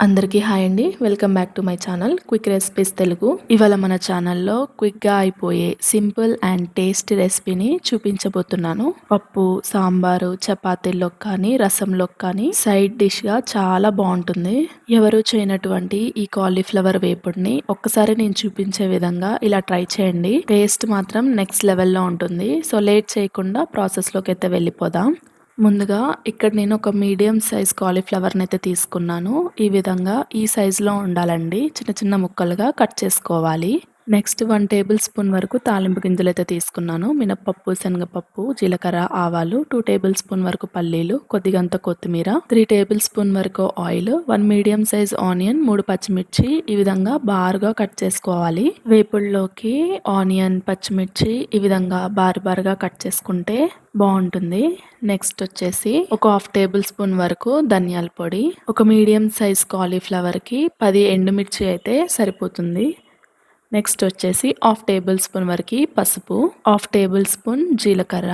అందరికీ హాయ్ అండి. Welcome back to my channel quick recipes Telugu. ఇవాళ మన ఛానల్లో క్విక్గా అయిపోయే సింపుల్ అండ్ టేస్టీ రెసిపీని చూపించబోతున్నాను. పప్పు, సాంబారు, చపాతీల్లోకి కానీ రసంలోకి కానీ సైడ్ డిష్గా చాలా బాగుంటుంది. ఎవరు చేయనటువంటి ఈ కాలీఫ్లవర్ వేపుడిని ఒక్కసారి నేను చూపించే విధంగా ఇలా ట్రై చేయండి. టేస్ట్ మాత్రం నెక్స్ట్ లెవెల్లో ఉంటుంది. సో లేట్ చేయకుండా ప్రాసెస్లోకి అయితే వెళ్ళిపోదాం. ముందుగా ఇక్కడ నేను ఒక మీడియం సైజ్ కాలీఫ్లవర్ని అయితే తీసుకున్నాను. ఈ విధంగా ఈ సైజులో ఉండాలండి. చిన్న చిన్న ముక్కలుగా కట్ చేసుకోవాలి. నెక్స్ట్ 1 టేబుల్ స్పూన్ వరకు తాలింపు గింజలు అయితే తీసుకున్నాను. మినపప్పు, శనగపప్పు, జీలకర్ర, ఆవాలు, 2 టేబుల్ స్పూన్ వరకు పల్లీలు, కొద్దిగంత కొత్తిమీర, 3 టేబుల్ స్పూన్ వరకు ఆయిల్, 1 మీడియం సైజ్ ఆనియన్, 3 పచ్చిమిర్చి ఈ విధంగా బారుగా కట్ చేసుకోవాలి. వేపుడులోకి ఆనియన్, పచ్చిమిర్చి ఈ విధంగా బారుగా కట్ చేసుకుంటే బాగుంటుంది. నెక్స్ట్ వచ్చేసి ఒక 1/2 టేబుల్ స్పూన్ వరకు ధనియాల పొడి, ఒక మీడియం సైజ్ కాలీఫ్లవర్కి 10 ఎండుమిర్చి అయితే సరిపోతుంది. నెక్స్ట్ వచ్చేసి 1/2 టేబుల్ స్పూన్ వరకు పసుపు, 1/2 టేబుల్ స్పూన్ జీలకర్ర,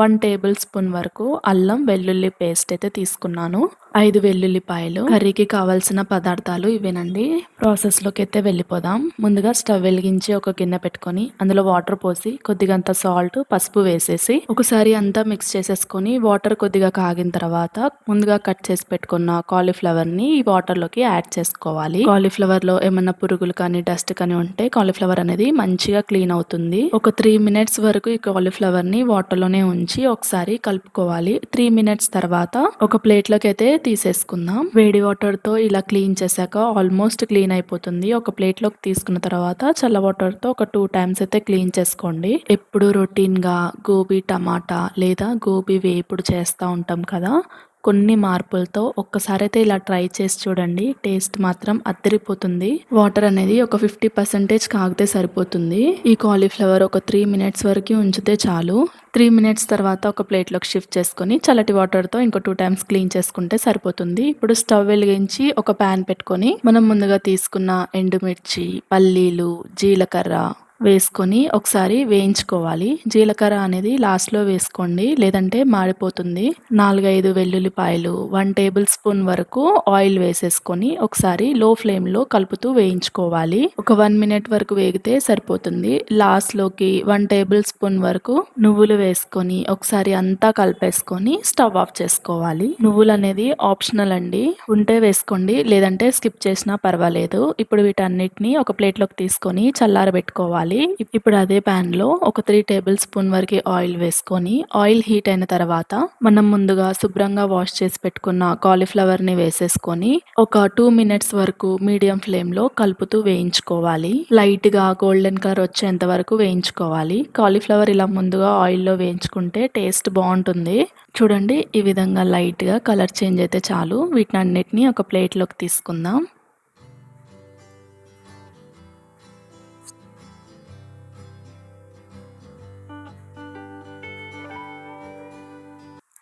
1 టేబుల్ స్పూన్ వరకు అల్లం వెల్లుల్లి పేస్ట్ అయితే తీసుకున్నాను. 5 వెల్లుల్లిపాయలు. కర్రీకి కావాల్సిన పదార్థాలు ఇవేనండి. ప్రాసెస్లోకి అయితే వెళ్ళిపోదాం. ముందుగా స్టవ్ వెలిగించి ఒక గిన్నె పెట్టుకొని అందులో వాటర్ పోసి కొద్దిగంత సాల్ట్, పసుపు వేసేసి ఒకసారి అంతా మిక్స్ చేసేసుకొని వాటర్ కొద్దిగా కాగిన తర్వాత ముందుగా కట్ చేసి పెట్టుకున్న కాలీఫ్లవర్ని ఈ వాటర్లోకి యాడ్ చేసుకోవాలి. కాలీఫ్లవర్లో ఏమన్నా పురుగులు కానీ డస్ట్ కానీ ఉంటే కాలీఫ్లవర్ అనేది మంచిగా క్లీన్ అవుతుంది. ఒక 3 మినిట్స్ వరకు ఈ కాలీఫ్లవర్ని వాటర్లోనే ఉంచి ఒకసారి కలుపుకోవాలి. 3 మినిట్స్ తర్వాత ఒక ప్లేట్లోకి అయితే తీసేసుకుందాం. వేడి వాటర్ తో ఇలా క్లీన్ చేశాక ఆల్మోస్ట్ క్లీన్ అయిపోతుంది. ఒక ప్లేట్ లోకి తీసుకున్న తర్వాత చల్ల వాటర్ తో ఒక 2 టైమ్స్ అయితే క్లీన్ చేసుకోండి. ఎప్పుడు రొటీన్ గా గోబీ టమాటా లేదా గోబీ వేపుడు చేస్తూ ఉంటాం కదా, కొన్ని మార్పులతో ఒక్కసారి అయితే ఇలా ట్రై చేసి చూడండి. టేస్ట్ మాత్రం అద్దరిపోతుంది. వాటర్ అనేది ఒక 50% కాగితే సరిపోతుంది. ఈ కాలీఫ్లవర్ ఒక 3 మినిట్స్ వరకు ఉంచితే చాలు. 3 మినిట్స్ తర్వాత ఒక ప్లేట్లోకి షిఫ్ట్ చేసుకొని చల్లటి వాటర్తో ఇంకో 2 టైమ్స్ క్లీన్ చేసుకుంటే సరిపోతుంది. ఇప్పుడు స్టవ్ వెలిగించి ఒక ప్యాన్ పెట్టుకొని మనం ముందుగా తీసుకున్న ఎండుమిర్చి, పల్లీలు, జీలకర్ర వేసుకొని ఒకసారి వేయించుకోవాలి. జీలకర్ర అనేది లాస్ట్లో వేసుకోండి, లేదంటే మాడిపోతుంది. 4-5 వెల్లుల్లిపాయలు, 1 టేబుల్ స్పూన్ వరకు ఆయిల్ వేసేసుకొని ఒకసారి లో ఫ్లేమ్లో కలుపుతూ వేయించుకోవాలి. ఒక 1 మినిట్ వరకు వేగితే సరిపోతుంది. లాస్ట్లోకి 1 టేబుల్ స్పూన్ వరకు నువ్వులు వేసుకొని ఒకసారి అంతా కలిపేసుకొని స్టవ్ ఆఫ్ చేసుకోవాలి. నువ్వులు అనేది ఆప్షనల్ అండి, ఉంటే వేసుకోండి, లేదంటే స్కిప్ చేసినా పర్వాలేదు. ఇప్పుడు వీటన్నిటిని ఒక ప్లేట్లోకి తీసుకొని చల్లారబెట్టుకోవాలి. ఇప్పుడు అదే ప్యాన్ లో ఒక 3 టేబుల్ స్పూన్ వరకు ఆయిల్ వేసుకొని ఆయిల్ హీట్ అయిన తర్వాత మనం ముందుగా శుభ్రంగా వాష్ చేసి పెట్టుకున్న కాలీఫ్లవర్ ని వేసేసుకొని ఒక 2 మినిట్స్ వరకు మీడియం ఫ్లేమ్ లో కలుపుతూ వేయించుకోవాలి. లైట్ గా గోల్డెన్ కలర్ వచ్చేంత వరకు వేయించుకోవాలి. కాలీఫ్లవర్ ఇలా ముందుగా ఆయిల్లో వేయించుకుంటే టేస్ట్ బాగుంటుంది. చూడండి, ఈ విధంగా లైట్ గా కలర్ చేంజ్ అయితే చాలు. వీటినన్నిటిని ఒక ప్లేట్లోకి తీసుకుందాం.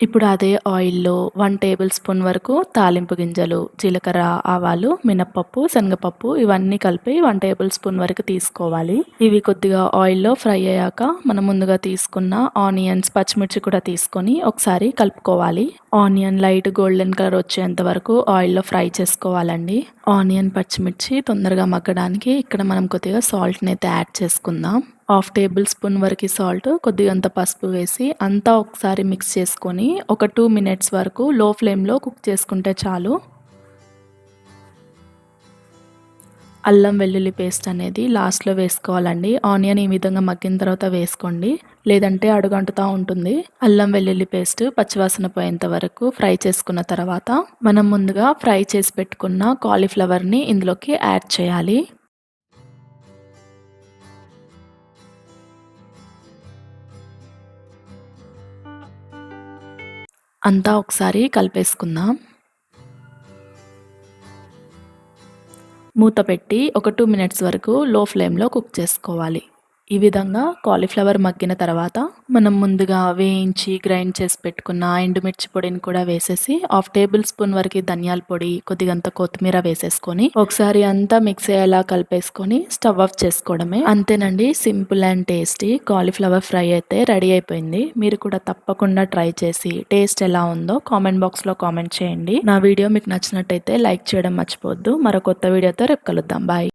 ఇప్పుడు అదే ఆయిల్లో 1 టేబుల్ స్పూన్ వరకు తాలింపు గింజలు, జీలకర్ర, ఆవాలు, మినప్పప్పు, శనగపప్పు ఇవన్నీ కలిపి 1 టేబుల్ స్పూన్ వరకు తీసుకోవాలి. ఇవి కొద్దిగా ఆయిల్లో ఫ్రై అయ్యాక మనం ముందుగా తీసుకున్న ఆనియన్స్, పచ్చిమిర్చి కూడా తీసుకొని ఒకసారి కలుపుకోవాలి. ఆనియన్ లైట్ గోల్డెన్ కలర్ వచ్చేంత వరకు ఆయిల్లో ఫ్రై చేసుకోవాలండి. ఆనియన్, పచ్చిమిర్చి తొందరగా మగ్గడానికి ఇక్కడ మనం కొద్దిగా సాల్ట్ని అయితే యాడ్ చేసుకుందాం. 1/2 టేబుల్ స్పూన్ వరకు సాల్ట్, కొద్దిగంత పసుపు వేసి అంతా ఒకసారి మిక్స్ చేసుకొని ఒక 2 మినిట్స్ వరకు లో ఫ్లేమ్లో కుక్ చేసుకుంటే చాలు. అల్లం వెల్లుల్లి పేస్ట్ అనేది లాస్ట్లో వేసుకోవాలండి. ఆనియన్ ఈ విధంగా మగ్గిన తర్వాత వేసుకోండి, లేదంటే అడుగంటుతూ ఉంటుంది. అల్లం వెల్లుల్లి పేస్ట్ పచ్చివాసన పోయేంత వరకు ఫ్రై చేసుకున్న తర్వాత మనం ముందుగా ఫ్రై చేసి పెట్టుకున్న కాలీఫ్లవర్ని ఇందులోకి యాడ్ చేయాలి. అంతా ఒకసారి కలిపేసుకుందాం. మూత పెట్టి ఒక 2 మినిట్స్ వరకు లో ఫ్లేమ్లో కుక్ చేసుకోవాలి. ఈ విధంగా కాలీఫ్లవర్ మగ్గిన తర్వాత మనం ముందుగా వేయించి గ్రైండ్ చేసి పెట్టుకున్న ఎండుమిర్చి పొడిని కూడా వేసేసి 1/2 టేబుల్ స్పూన్ వరకు ధనియాల పొడి, కొద్దిగంత కొత్తిమీర వేసేసుకొని ఒకసారి అంతా మిక్స్ అయ్యేలా కలిపేసుకొని స్టవ్ ఆఫ్ చేసుకోవడమే. అంతేనండి, simple and tasty cauliflower fry అయితే రెడీ అయిపోయింది. మీరు కూడా తప్పకుండా ట్రై చేసి టేస్ట్ ఎలా ఉందో కామెంట్ బాక్స్ లో కామెంట్ చేయండి. నా వీడియో మీకు నచ్చినట్టయితే లైక్ చేయడం మర్చిపోవద్దు. మరో కొత్త వీడియోతో రేపు కలుద్దాం. బాయ్.